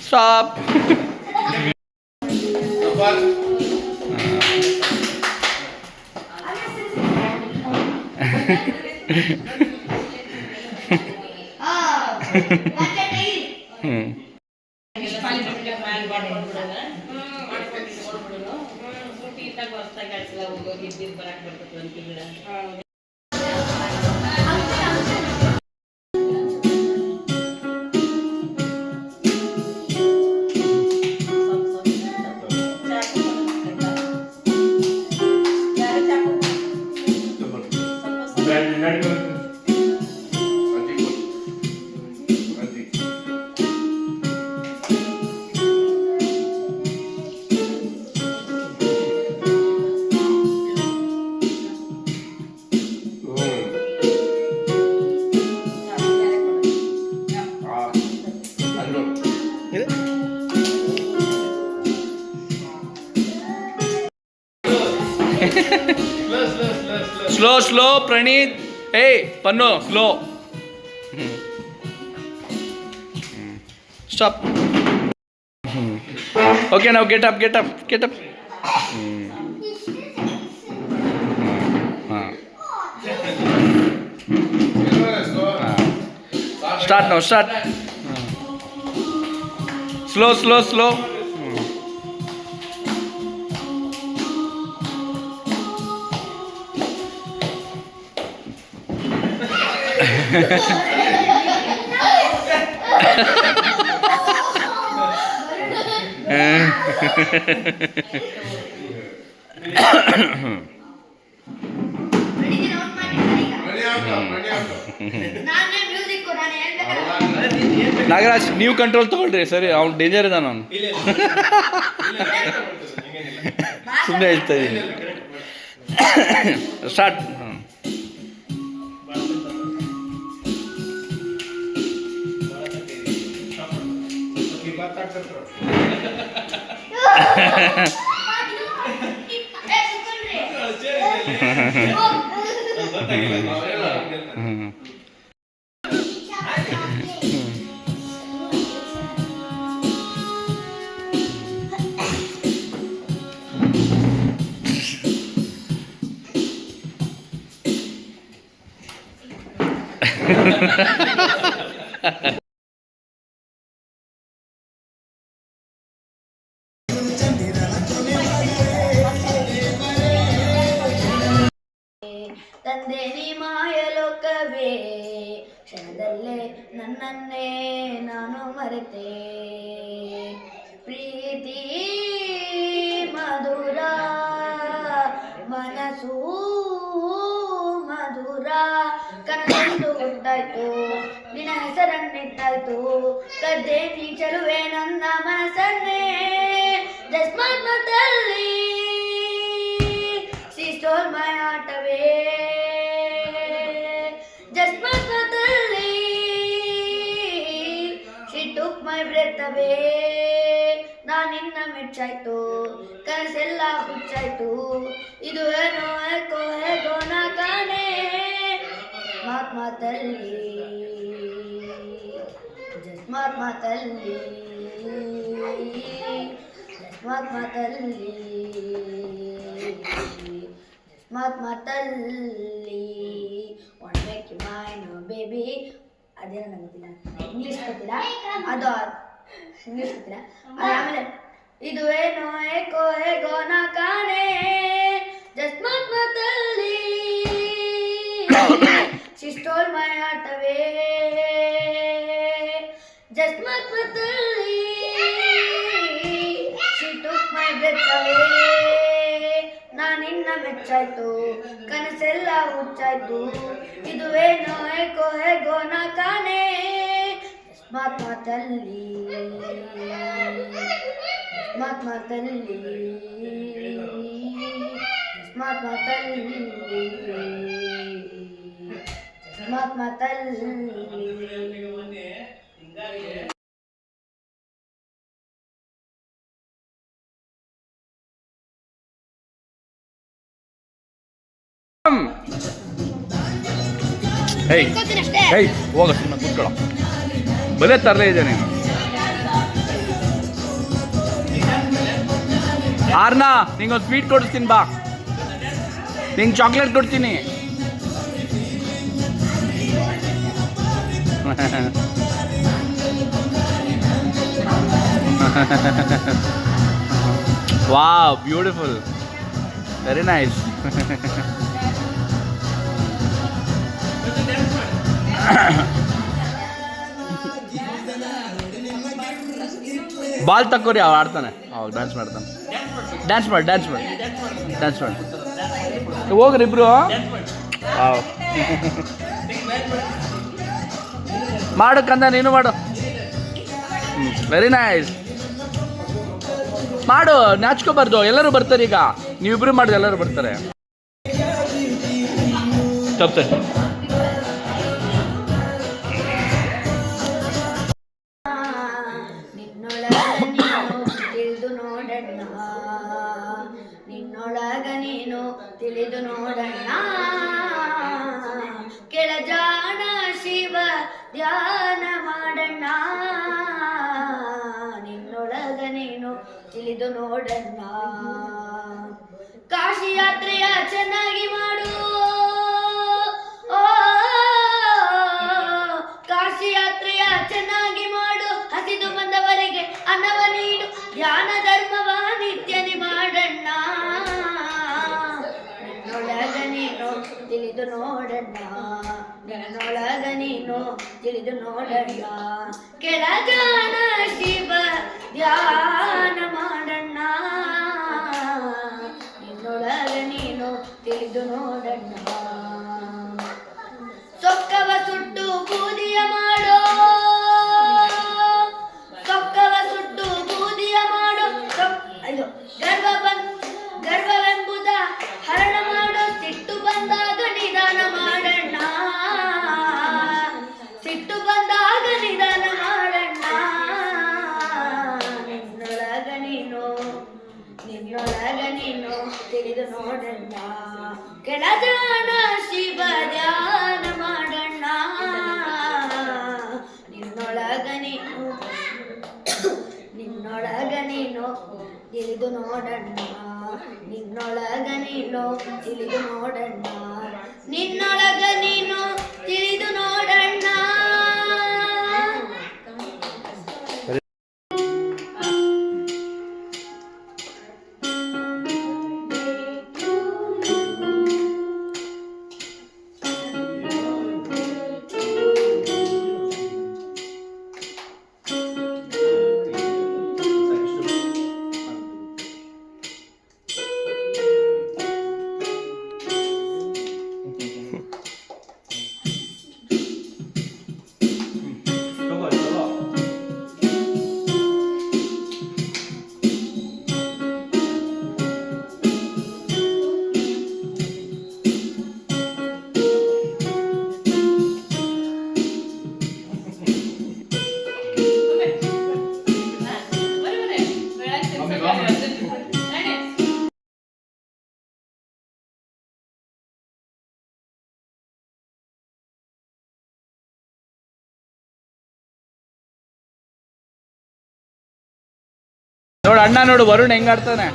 Stop. Slow, Praneeth. Hey, Pannu, slow. Stop. Okay, now get up. Start now, start. Slow. Nagaraj ನೀವು control ತಗೊಳ್ರಿ ಸರಿ, ಅವ್ನು danger ಇದ್ದಾನ ಅವನು. ಸುಮ್ಮನೆ ಹೇಳ್ತಾ ಇದ್ದೀನಿ. ಸ್ಟಾರ್ಟ್. ತಂದೆ ನೀ ಮಾಯಲೋಕವೇ, ಕ್ಷಣದಲ್ಲೇ ನನ್ನನ್ನೇ ನಾನು ಮರೆತೆ. ಪ್ರೀತಿ ಮಧುರ, ಮನಸ್ಸು ಮಧುರ, ಕನಸೊಂದು ಹುಟ್ಟಾಯ್ತು, ನಿನ್ನ ಹೆಸರನ್ನಿಟ್ಟಾಯ್ತು. ಕದ್ದೆ ನೀ ಚೆಲುವೆ ನನ್ನ ಮನಸ್ಸನ್ನೇ, ಜಸ್ಮಾತ್ಮದಲ್ಲಿ she stole my heart away. ಜಸ್ಮಾತ್ಮದಲ್ಲಿ she took my breath away. ನಾನಿನ್ನ ಮೆಚ್ಚಾಯ್ತು, ಕನಸೆಲ್ಲ ಹುಚ್ಚಾಯ್ತು, ಇದು ಏನೋ ಹೇಗೋ ನಾ ಕಾಣೆ. ಮಾತ್ಮಾತಲ್ಲಿ ಜಸ್ಮಾತ್ಮದಲ್ಲಿ want make you mine baby. ಅದೇನೋ ನಂಗೆ ಗೊತ್ತಿಲ್ಲ, ಇಂಗ್ಲೀಷ್ ಗೊತ್ತಿಲ್ಲ, ಅದು ಇಂಗ್ಲೀಷ್ ಗೊತ್ತಿಲ್ಲ. ಆಮೇಲೆ ಇದು ಏನೋ ಹೇಗೋ ನಾ ಕಾಣೆ. ಜಸ್ಮಾತ್ಮದಲ್ಲಿ she stole my heart away. ಜಸ್ಮಾತ್ಮದಲ್ಲಿ she took my breath away. ನಾನಿನ್ನ ಮೆಚ್ಚಾಯ್ತು, ಕನಸೆಲ್ಲ ಹುಚ್ಚಾಯ್ತು, ಇದು ಏನೋ ಹೇಗೋ ನಾ ಕಾಣೆ. ಜಸ್ಮಾತ್ಮದಲ್ಲಿ ಜಸ್ಮಾತ್ಮದಲ್ಲಿ ಮಹಾತ್ಮ ತಲ್ಲಿ ಮಹಾತ್ಮ ತಲ್ಲಿ ಹೇಯ್ ಕೂತಿನಷ್ಟೇ. ಹೇಯ್ ಹೋಗ ಸುಮ್ಮನೆ ಕೂತ್ಕೊಳ್ಳೋ ಬರೇ ತರಲೇ ಇದೆ ನೀನು ಆರ್ನಾ ನಿಂಗೊಂದು ಸ್ವೀಟ್ ಕೊಡಿಸ್ತೀನಿ ಬಾ ನಿಂಗೆ ಚಾಕ್ಲೇಟ್ ಕೊಡ್ತೀನಿ wow beautiful very nice ball ತಕ್ಕೋರಿ ಅವ ಆಡ್ತಾನೆ ಅವಾಗ ಡ್ಯಾನ್ಸ್ ಮಾಡ್ತಾನೆ ಡ್ಯಾನ್ಸ್ ಮಾಡಿ ಡ್ಯಾನ್ಸ್ ಮಾಡಿ ಡ್ಯಾನ್ಸ್ ಮಾಡಿ ಹೋಗ್ರಿ ಇಬ್ರು ವಾವ್ ಮಾಡು ಕಂದ ನೀನು ಮಾಡು ವೆರಿ ನೈಸ್ ಮಾಡು ನಾಚ್ಕೋಬಾರ್ದು ಎಲ್ಲರೂ ಬರ್ತಾರೆ ಈಗ ನೀವಿಬ್ರು ಮಾಡಿದ್ರೆ ಎಲ್ಲರೂ ಬರ್ತಾರೆ ತಪ್ಪೆ ನಿನ್ನೊಳಗ ನೀನು ತಿಳಿದು ನೋಡಣ್ಣ ಕೆಳಜಾಣ ಶಿವ ಧ್ಯಾನ ಮಾಡಣ್ಣ ನಿನ್ನೊಳಗ ನೀನು ತಿಳಿದು ನೋಡಣ್ಣ ಕಾಶಿ ಯಾತ್ರೆಯ ಚೆನ್ನಾಗಿ ಮಾಡು ಕಾಶಿ ಯಾತ್ರೆಯ ಚೆನ್ನಾಗಿ ಮಾಡು ಹಸಿದು ಬಂದವರಿಗೆ ಅನ್ನವ ನೀಡು ಧ್ಯಾನ ಧರ್ಮವ ನಿತ್ಯನಿ ಮಾಡಣ್ಣ ನಿನ್ನೊಳಗ ನೀನು ತಿಳಿದು ನೋಡಣ್ಣ ನನ್ನೊಳಗ ನೀನು ತಿಳಿದು ನೋಡಣ್ಣ ಕೆಳಜಾನ ಶಿವ ಧ್ಯಾನ ಮಾಡಣ್ಣ ನಿನ್ನೊಳಗ ನೀನು ತಿಳಿದು ನೋಡಣ್ಣ ಸೊಕ್ಕವ ಸುಟ್ಟು ಬೂದಿಯ ಮಾಡೋ ಸೊಕ್ಕವ ಸುಟ್ಟು ಬೂದಿಯ ಮಾಡೋ ಇದು ಗರ್ವವೆಂಬುದ ಹರಣ ಮಾಡೋ ಸಿಟ್ಟು ಬಂದಾಗ ನಿಧಾನ ಮಾಡಣ್ಣ ಸಿಟ್ಟು ಬಂದಾಗ ನಿಧಾನ ಮಾಡಣ್ಣ ನಿನ್ನೊಳಗ ನೀನು ತಿಳಿದು ನೋಡಣ್ಣ ಕೆಳಜಾಣ ಶಿವ ಧ್ಯಾನ ಮಾಡಣ್ಣ ನಿನ್ನೊಳಗ ನೀನು ತಿಳಿದು ನೋಡಣ್ಣ ನಿನ್ನೊಳಗ ನೀನು ತಿಳಿದು ನೋಡಣ್ಣ ನಿನ್ನೊಳಗ ನೀನು ತಿಳಿದು ನೋಡಣ್ಣ ನೋಡು ಅಣ್ಣ ನೋಡು ವರುಣ್ ಹೆಂಗಾಡ್ತಾನೆ